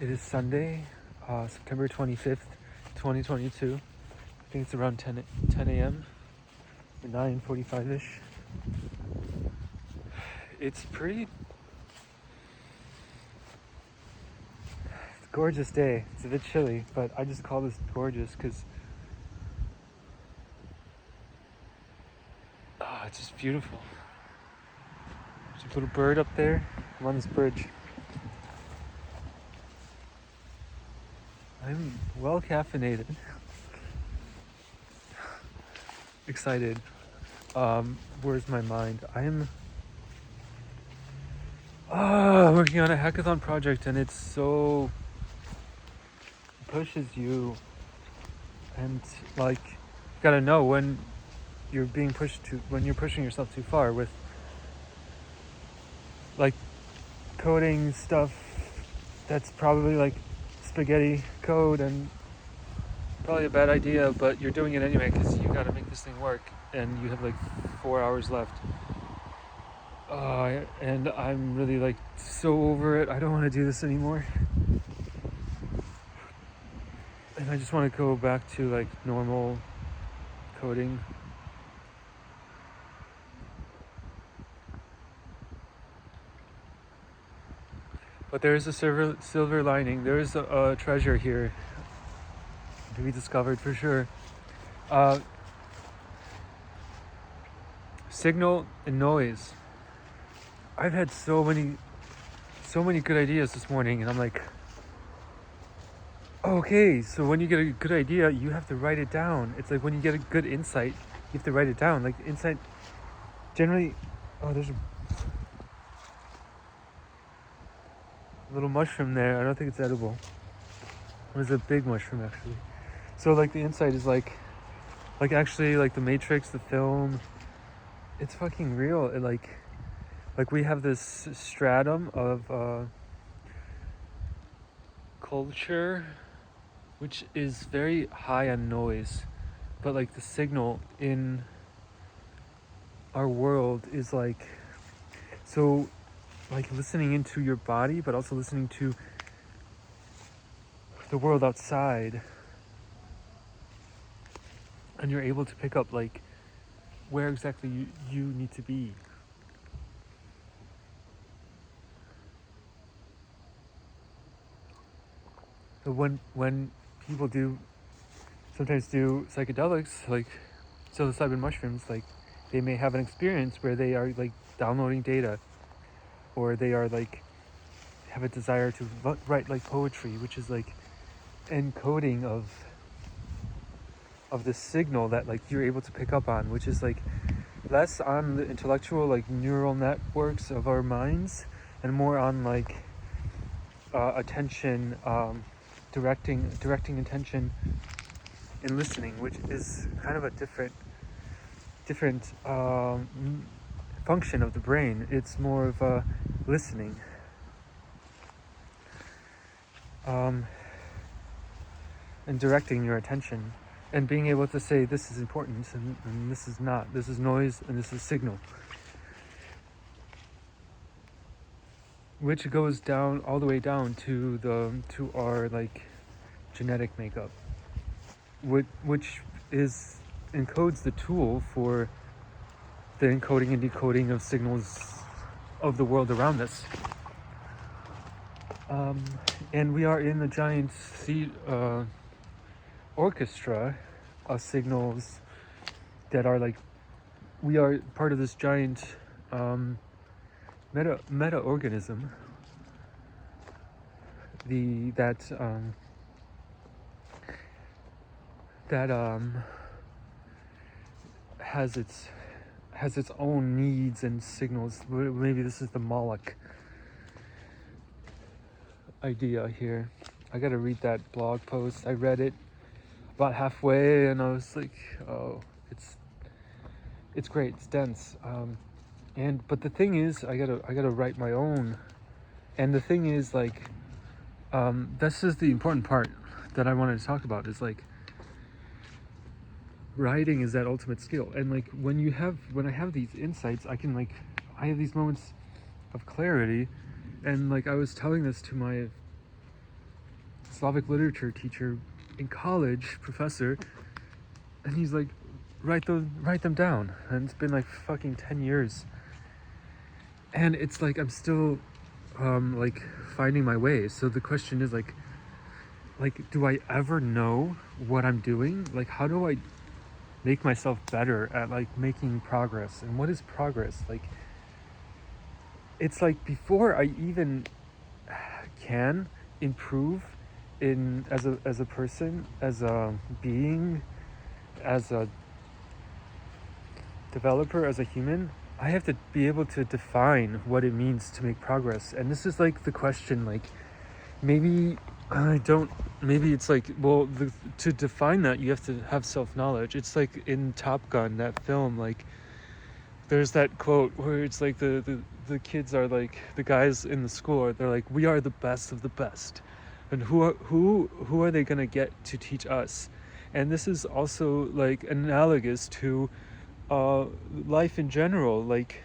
It is Sunday, September 25th, 2022. I think it's around 10 a.m. or 9:45-ish. It's a gorgeous day. It's a bit chilly, but I just call this gorgeous because it's just beautiful. There's a little bird up there. I'm on this bridge. I'm well caffeinated. Excited. Where's my mind? I'm working on a hackathon project, and it's so pushes you, and like you gotta know when you're pushing yourself too far with like coding stuff that's probably like spaghetti code and probably a bad idea, but you're doing it anyway because you gotta make this thing work, and you have like 4 hours left. And I'm really like so over it. I don't want to do this anymore, and I just want to go back to like normal coding. But there is a silver lining. There is a treasure here to be discovered for sure. Signal and noise. I've had so many good ideas this morning, and I'm like, okay, so when you get a good idea, you have to write it down. It's like when you get a good insight, you have to write it down. Like insight, generally, there's a little mushroom there. I don't think it's edible. It was a big mushroom actually. So like the insight is like actually like the Matrix, the film. It's fucking real. It like we have this stratum of culture, which is very high on noise, but like the signal in our world is like so like listening into your body, but also listening to the world outside, and you're able to pick up like where exactly you need to be. So when people sometimes do psychedelics, like psilocybin mushrooms, like they may have an experience where they are like downloading data, or they are like have a desire to write like poetry, which is like encoding of this signal that like you're able to pick up on, which is like less on the intellectual like neural networks of our minds and more on like attention, directing attention and listening, which is kind of a different function of the brain. It's more of a listening, and directing your attention, and being able to say this is important and this is not, this is noise and this is signal, which goes down all the way down to our like genetic makeup, which encodes the tool for the encoding and decoding of signals of the world around us. And we are in a giant orchestra of signals that are like, we are part of this giant meta organism that has its own needs and signals. Maybe this is the Moloch idea here. I gotta read that blog post. I read it about halfway, and I was like, oh, it's great. It's dense. But the thing is, I gotta write my own. And the thing is, like, this is the important part that I wanted to talk about. Is like, writing is that ultimate skill. And like when I have these insights, I have these moments of clarity. And like I was telling this to my Slavic literature teacher in college, professor, and he's like, write them down. And it's been like fucking 10 years. And it's like I'm still like finding my way. So the question is like do I ever know what I'm doing? Like, how do I make myself better at like making progress? And what is progress? Like, it's like before I even can improve in as a person, as a being, as a developer, as a human, I have to be able to define what it means to make progress. And this is like the question, like maybe it's like, well, to define that you have to have self-knowledge. It's like in Top Gun, that film, like there's that quote where it's like the kids are like, the guys in the school they're like, we are the best of the best, and who are they gonna get to teach us? And this is also like analogous to life in general. Like,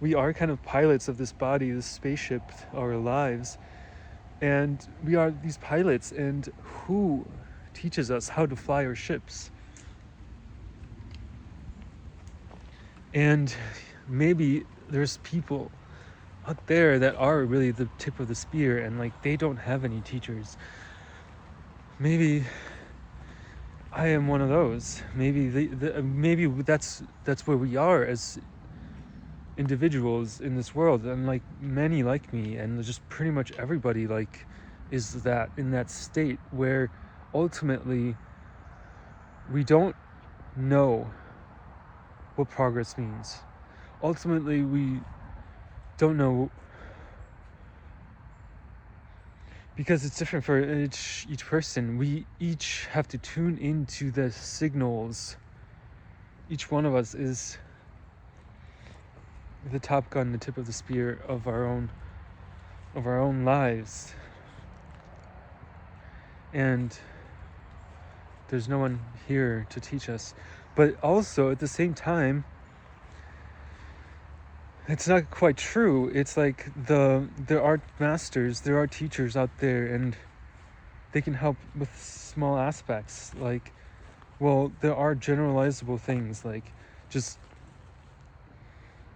we are kind of pilots of this body, this spaceship, our lives, and we are these pilots, and who teaches us how to fly our ships? And maybe there's people out there that are really the tip of the spear, and like they don't have any teachers. Maybe I am one of those. Maybe maybe that's where we are as individuals in this world, and like many like me, and just pretty much everybody like is that in that state where ultimately we don't know what progress means. Ultimately we don't know, because it's different for each person. We each have to tune into the signals. Each one of us is the top gun, the tip of the spear of our own lives. And there's no one here to teach us. But also at the same time, it's not quite true. It's like there are masters, there are teachers out there, and they can help with small aspects. Like, well, there are generalizable things, like just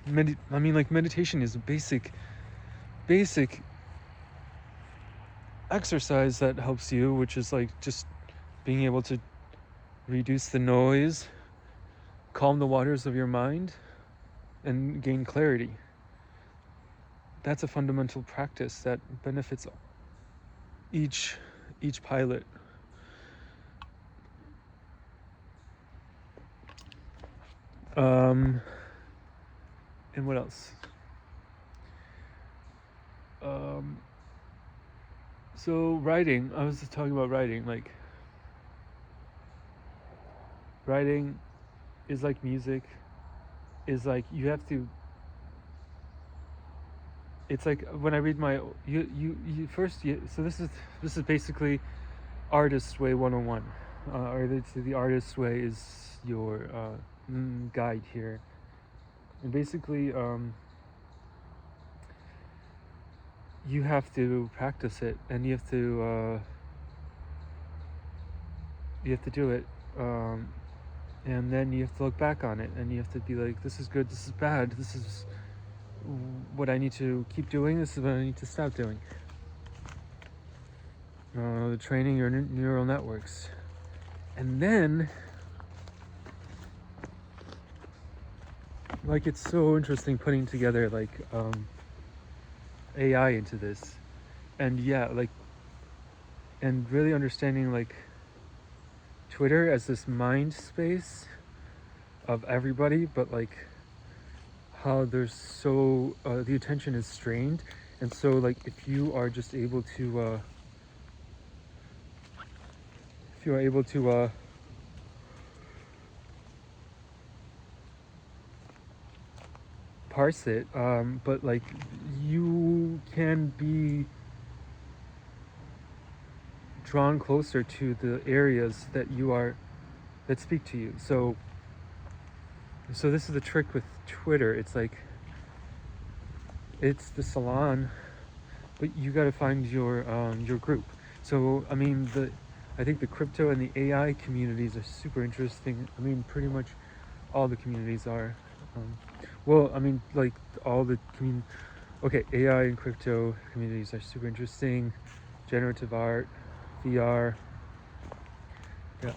like meditation is a basic exercise that helps you, which is like just being able to reduce the noise, calm the waters of your mind, and gain clarity. That's a fundamental practice that benefits each pilot. And what else? So writing, I was just talking about writing. Like, writing is like music, is like you have to, it's like when I read my, so this is basically Artist Way 101, or the Artist Way is your guide here. And basically you have to practice it, and you have to do it, and then you have to look back on it, and you have to be like, this is good, this is bad, this is what I need to keep doing, this is what I need to stop doing. Training your neural networks. And then, like, it's so interesting putting together like AI into this, and and really understanding like Twitter as this mind space of everybody, but like how there's so the attention is strained. And so like if you are just able to parse it, but like you can be drawn closer to the areas that speak to you. So this is the trick with Twitter. It's like, it's the salon, but you got to find your group. So I think the crypto and the AI communities are super interesting. I mean, pretty much all the communities are. Um, well, I mean, like all the okay, AI and crypto communities are super interesting. Generative art, VR, yeah.